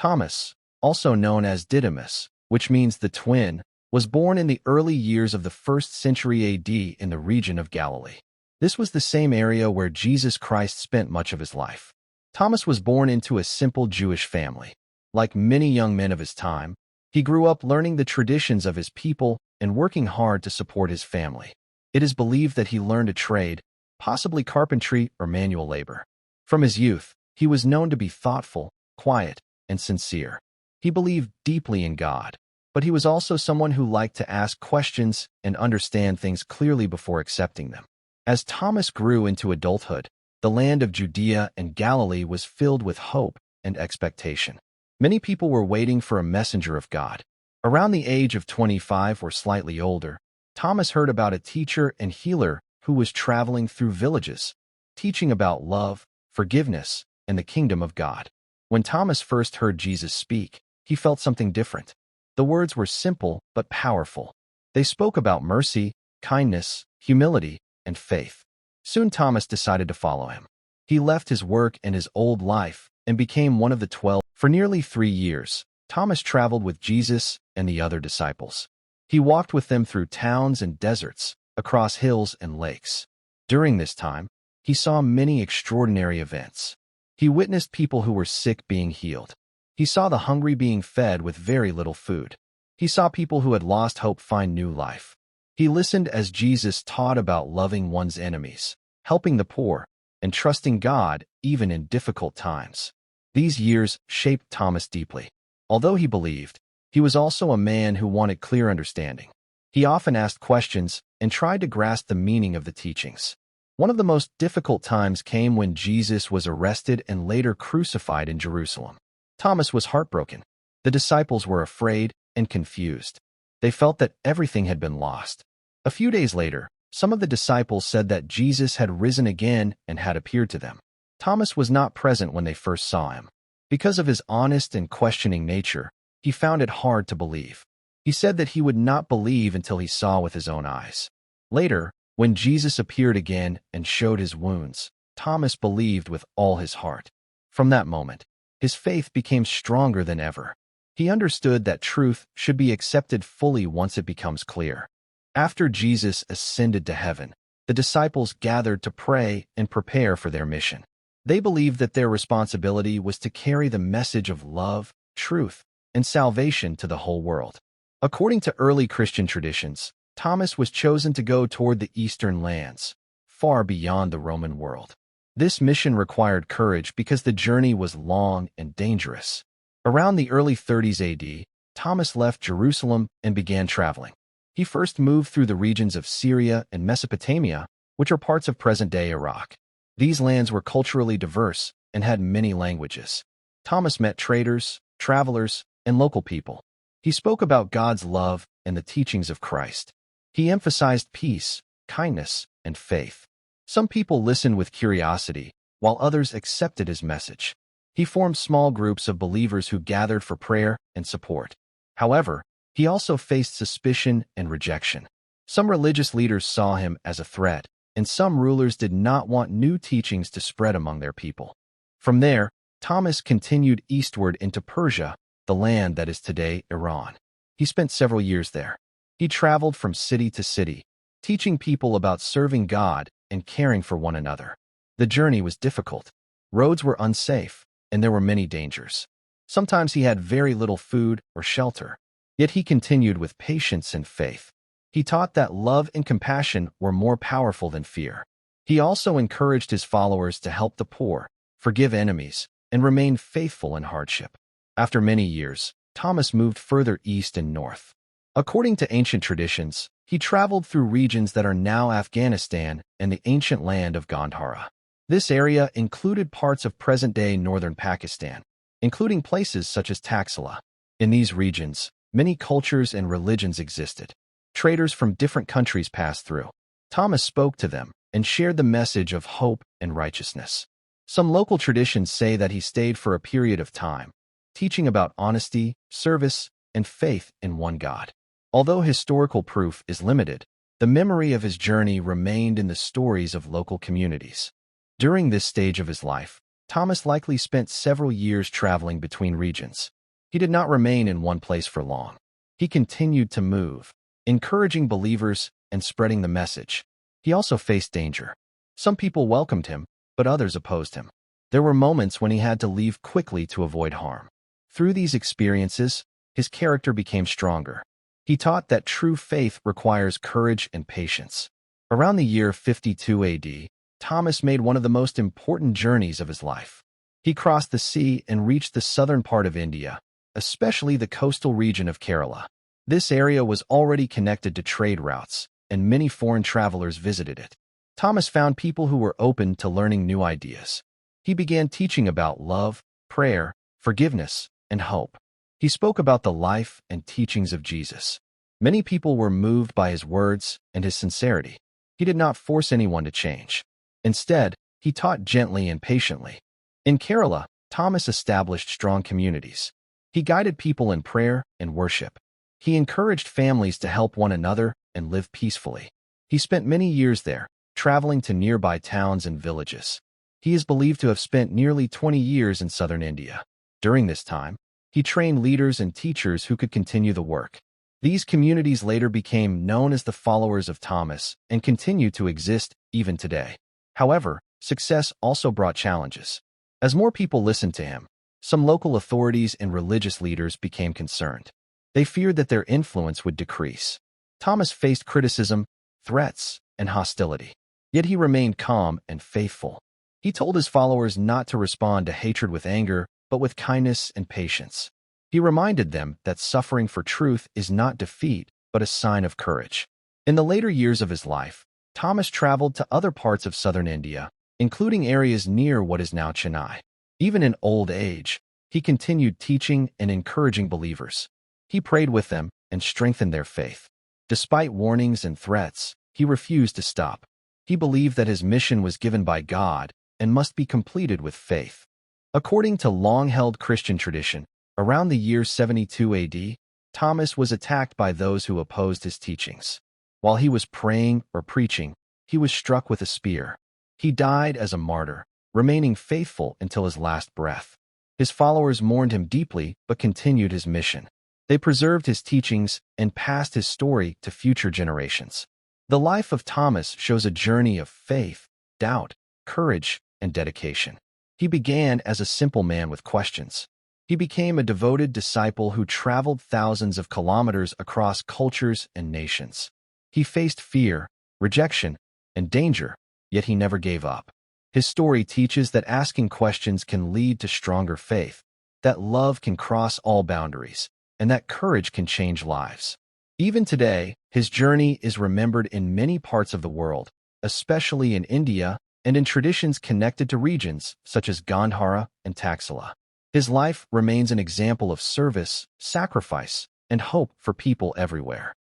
Thomas, also known as Didymus, which means the twin, was born in the early years of the 1st century AD in the region of Galilee. This was the same area where Jesus Christ spent much of his life. Thomas was born into a simple Jewish family. Like many young men of his time, he grew up learning the traditions of his people and working hard to support his family. It is believed that he learned a trade, possibly carpentry or manual labor. From his youth, he was known to be thoughtful, quiet, and sincere. He believed deeply in God, but he was also someone who liked to ask questions and understand things clearly before accepting them. As Thomas grew into adulthood, the land of Judea and Galilee was filled with hope and expectation. Many people were waiting for a messenger of God. Around the age of 25 or slightly older, Thomas heard about a teacher and healer who was traveling through villages, teaching about love, forgiveness, and the kingdom of God. When Thomas first heard Jesus speak, he felt something different. The words were simple but powerful. They spoke about mercy, kindness, humility, and faith. Soon Thomas decided to follow him. He left his work and his old life and became one of the 12. For nearly 3 years, Thomas traveled with Jesus and the other disciples. He walked with them through towns and deserts, across hills and lakes. During this time, he saw many extraordinary events. He witnessed people who were sick being healed. He saw the hungry being fed with very little food. He saw people who had lost hope find new life. He listened as Jesus taught about loving one's enemies, helping the poor, and trusting God even in difficult times. These years shaped Thomas deeply. Although he believed, he was also a man who wanted clear understanding. He often asked questions and tried to grasp the meaning of the teachings. One of the most difficult times came when Jesus was arrested and later crucified in Jerusalem. Thomas was heartbroken. The disciples were afraid and confused. They felt that everything had been lost. A few days later, some of the disciples said that Jesus had risen again and had appeared to them. Thomas was not present when they first saw him. Because of his honest and questioning nature, he found it hard to believe. He said that he would not believe until he saw with his own eyes. Later, when Jesus appeared again and showed his wounds, Thomas believed with all his heart. From that moment, his faith became stronger than ever. He understood that truth should be accepted fully once it becomes clear. After Jesus ascended to heaven, the disciples gathered to pray and prepare for their mission. They believed that their responsibility was to carry the message of love, truth, and salvation to the whole world. According to early Christian traditions, Thomas was chosen to go toward the eastern lands, far beyond the Roman world. This mission required courage because the journey was long and dangerous. Around the early 30s AD, Thomas left Jerusalem and began traveling. He first moved through the regions of Syria and Mesopotamia, which are parts of present-day Iraq. These lands were culturally diverse and had many languages. Thomas met traders, travelers, and local people. He spoke about God's love and the teachings of Christ. He emphasized peace, kindness, and faith. Some people listened with curiosity, while others accepted his message. He formed small groups of believers who gathered for prayer and support. However, he also faced suspicion and rejection. Some religious leaders saw him as a threat, and some rulers did not want new teachings to spread among their people. From there, Thomas continued eastward into Persia, the land that is today Iran. He spent several years there. He traveled from city to city, teaching people about serving God and caring for one another. The journey was difficult. Roads were unsafe, and there were many dangers. Sometimes he had very little food or shelter. Yet he continued with patience and faith. He taught that love and compassion were more powerful than fear. He also encouraged his followers to help the poor, forgive enemies, and remain faithful in hardship. After many years, Thomas moved further east and north. According to ancient traditions, he traveled through regions that are now Afghanistan and the ancient land of Gandhara. This area included parts of present-day northern Pakistan, including places such as Taxila. In these regions, many cultures and religions existed. Traders from different countries passed through. Thomas spoke to them and shared the message of hope and righteousness. Some local traditions say that he stayed for a period of time, teaching about honesty, service, and faith in one God. Although historical proof is limited, the memory of his journey remained in the stories of local communities. During this stage of his life, Thomas likely spent several years traveling between regions. He did not remain in one place for long. He continued to move, encouraging believers and spreading the message. He also faced danger. Some people welcomed him, but others opposed him. There were moments when he had to leave quickly to avoid harm. Through these experiences, his character became stronger. He taught that true faith requires courage and patience. Around the year 52 AD, Thomas made one of the most important journeys of his life. He crossed the sea and reached the southern part of India, especially the coastal region of Kerala. This area was already connected to trade routes, and many foreign travelers visited it. Thomas found people who were open to learning new ideas. He began teaching about love, prayer, forgiveness, and hope. He spoke about the life and teachings of Jesus. Many people were moved by his words and his sincerity. He did not force anyone to change. Instead, he taught gently and patiently. In Kerala, Thomas established strong communities. He guided people in prayer and worship. He encouraged families to help one another and live peacefully. He spent many years there, traveling to nearby towns and villages. He is believed to have spent nearly 20 years in southern India. During this time, he trained leaders and teachers who could continue the work. These communities later became known as the followers of Thomas and continue to exist even today. However, success also brought challenges. As more people listened to him, some local authorities and religious leaders became concerned. They feared that their influence would decrease. Thomas faced criticism, threats, and hostility. Yet he remained calm and faithful. He told his followers not to respond to hatred with anger, but with kindness and patience. He reminded them that suffering for truth is not defeat, but a sign of courage. In the later years of his life, Thomas traveled to other parts of southern India, including areas near what is now Chennai. Even in old age, he continued teaching and encouraging believers. He prayed with them and strengthened their faith. Despite warnings and threats, he refused to stop. He believed that his mission was given by God and must be completed with faith. According to long-held Christian tradition, around the year 72 AD, Thomas was attacked by those who opposed his teachings. While he was praying or preaching, he was struck with a spear. He died as a martyr, remaining faithful until his last breath. His followers mourned him deeply but continued his mission. They preserved his teachings and passed his story to future generations. The life of Thomas shows a journey of faith, doubt, courage, and dedication. He began as a simple man with questions. He became a devoted disciple who traveled thousands of kilometers across cultures and nations. He faced fear, rejection, and danger, yet he never gave up. His story teaches that asking questions can lead to stronger faith, that love can cross all boundaries, and that courage can change lives. Even today, his journey is remembered in many parts of the world, especially in India and in traditions connected to regions such as Gandhara and Taxila. His life remains an example of service, sacrifice, and hope for people everywhere.